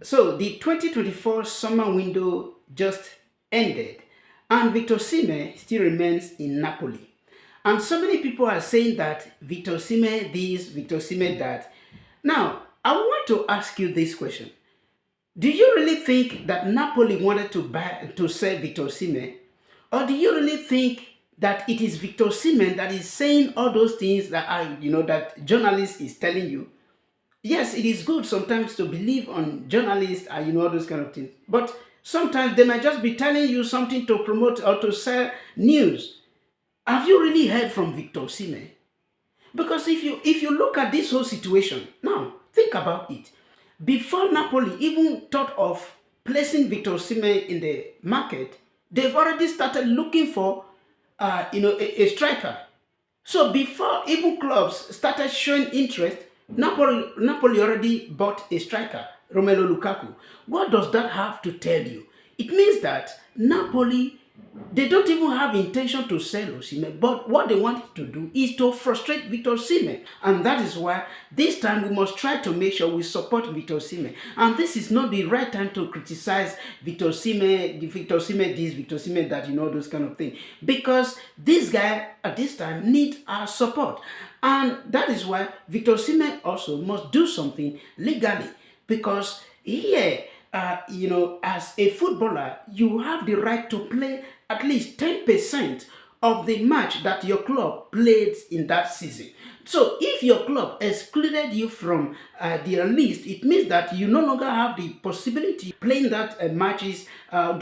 So the 2024 summer window just ended, and Victor Osimhen still remains in Napoli. And so many people are saying that Victor Osimhen this, Victor Osimhen that. Now, I want to ask you this question. Do you really think that Napoli wanted to sell Victor Osimhen? Or do you really think that it is Victor Osimhen that is saying all those things that that journalist is telling you? Yes, it is good sometimes to believe on journalists and all those kind of things. But sometimes they might just be telling you something to promote or to sell news. Have you really heard from Victor Osimhen? Because if you look at this whole situation, now think about it. Before Napoli even thought of placing Victor Osimhen in the market, they've already started looking for a striker. So before even clubs started showing interest, Napoli already bought a striker, Romelu Lukaku. What does that have to tell you? It means that Napoli, they don't even have intention to sell Osimhen, but what they want to do is to frustrate Victor Osimhen. And that is why this time we must try to make sure we support Victor Osimhen. And this is not the right time to criticize Victor Osimhen, this, Victor Osimhen that, those kind of things. Because this guy at this time needs our support. And that is why Victor Osimhen also must do something legally. Because here, as a footballer, you have the right to play at least 10% of the match that your club played in that season. So if your club excluded you from their list, it means that you no longer have the possibility of playing those matches, that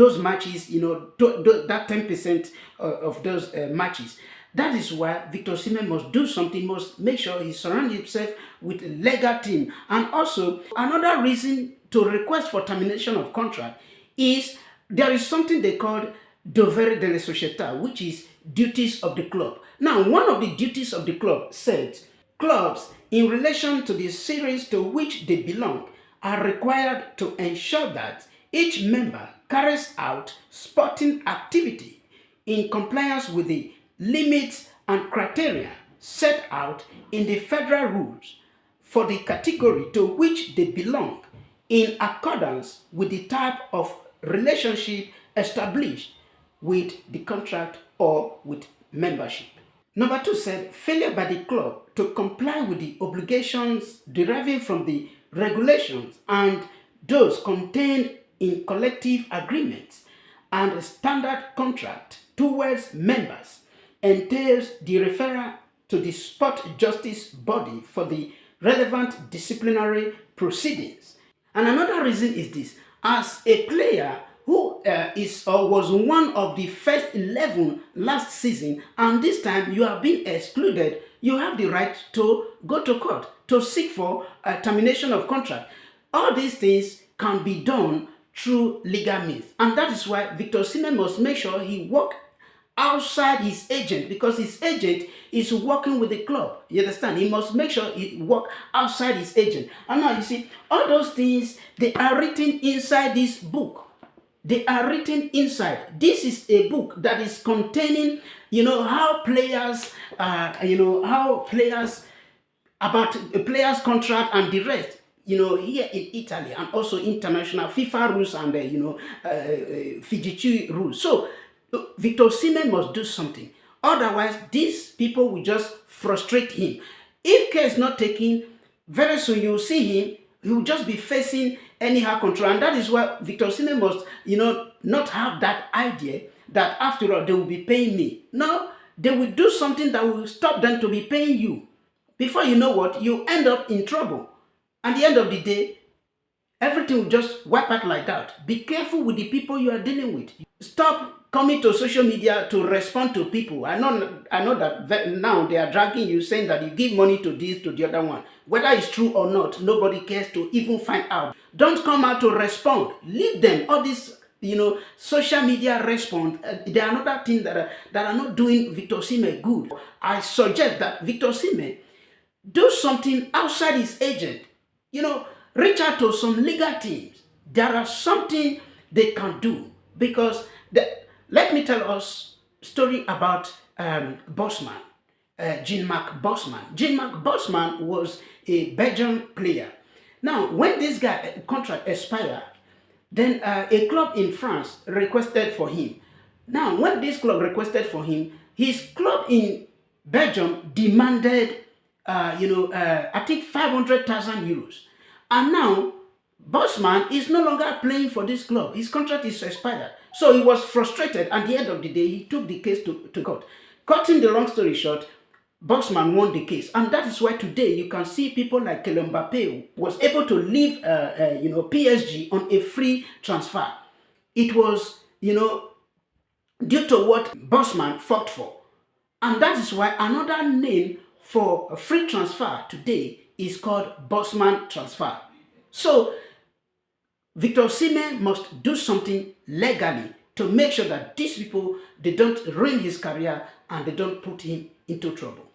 10% of those matches. That is why Victor Osimhen must do something, must make sure he surrounds himself with a legal team. And also, another reason to request for termination of contract is there is something they call devoir de la société, which is duties of the club. Now, one of the duties of the club said clubs, in relation to the series to which they belong, are required to ensure that each member carries out sporting activity in compliance with the limits and criteria set out in the federal rules for the category to which they belong, in accordance with the type of relationship established with the contract or with membership. Number two said failure by the club to comply with the obligations deriving from the regulations and those contained in collective agreements and standard contract towards members entails the referral to the sport justice body for the relevant disciplinary proceedings. And another reason is this: as a player who is or was one of the first 11 last season, and this time you have been excluded, you have the right to go to court to seek for a termination of contract. All these things can be done through legal means, and that is why Victor Osimhen must make sure he works outside his agent, because his agent is working with the club. You understand? He must make sure he work outside his agent. And now you see, all those things, they are written inside this book. They are written inside. This is a book that is containing, how players, about a player's contract and the rest. Here in Italy, and also international FIFA rules and Fiji rules. So Victor Osimhen must do something. Otherwise, these people will just frustrate him. If care is not taken, very soon you will see him, he will just be facing anyhow control. And that is why Victor Osimhen must, not have that idea that after all, they will be paying me. No, they will do something that will stop them to be paying you. Before you know what, you end up in trouble. At the end of the day, everything will just wipe out like that. Be careful with the people you are dealing with. Stop coming to social media to respond to people. I know that now they are dragging you, saying that you give money to this, to the other one. Whether it's true or not, nobody cares to even find out. Don't come out to respond. Leave them. All this, social media respond. They are another thing that are not doing Victor Osimhen good. I suggest that Victor Osimhen do something outside his agent. Reach out to some legal teams. There are something they can do, because let me tell us a story about Bosman, Jean-Marc Bosman. Jean-Marc Bosman was a Belgian player. Now, when this guy contract expired, then a club in France requested for him. Now, when this club requested for him, his club in Belgium demanded, I think 500,000 euros. And now, Bosman is no longer playing for this club. His contract is expired. So he was frustrated. At the end of the day, he took the case to court. Cutting the long story short, Bosman won the case, and that is why today you can see people like Kylian Mbappe was able to leave, PSG on a free transfer. It was, due to what Bosman fought for, and that is why another name for a free transfer today is called Bosman transfer. So Victor Osimhen must do something legally to make sure that these people, they don't ruin his career and they don't put him into trouble.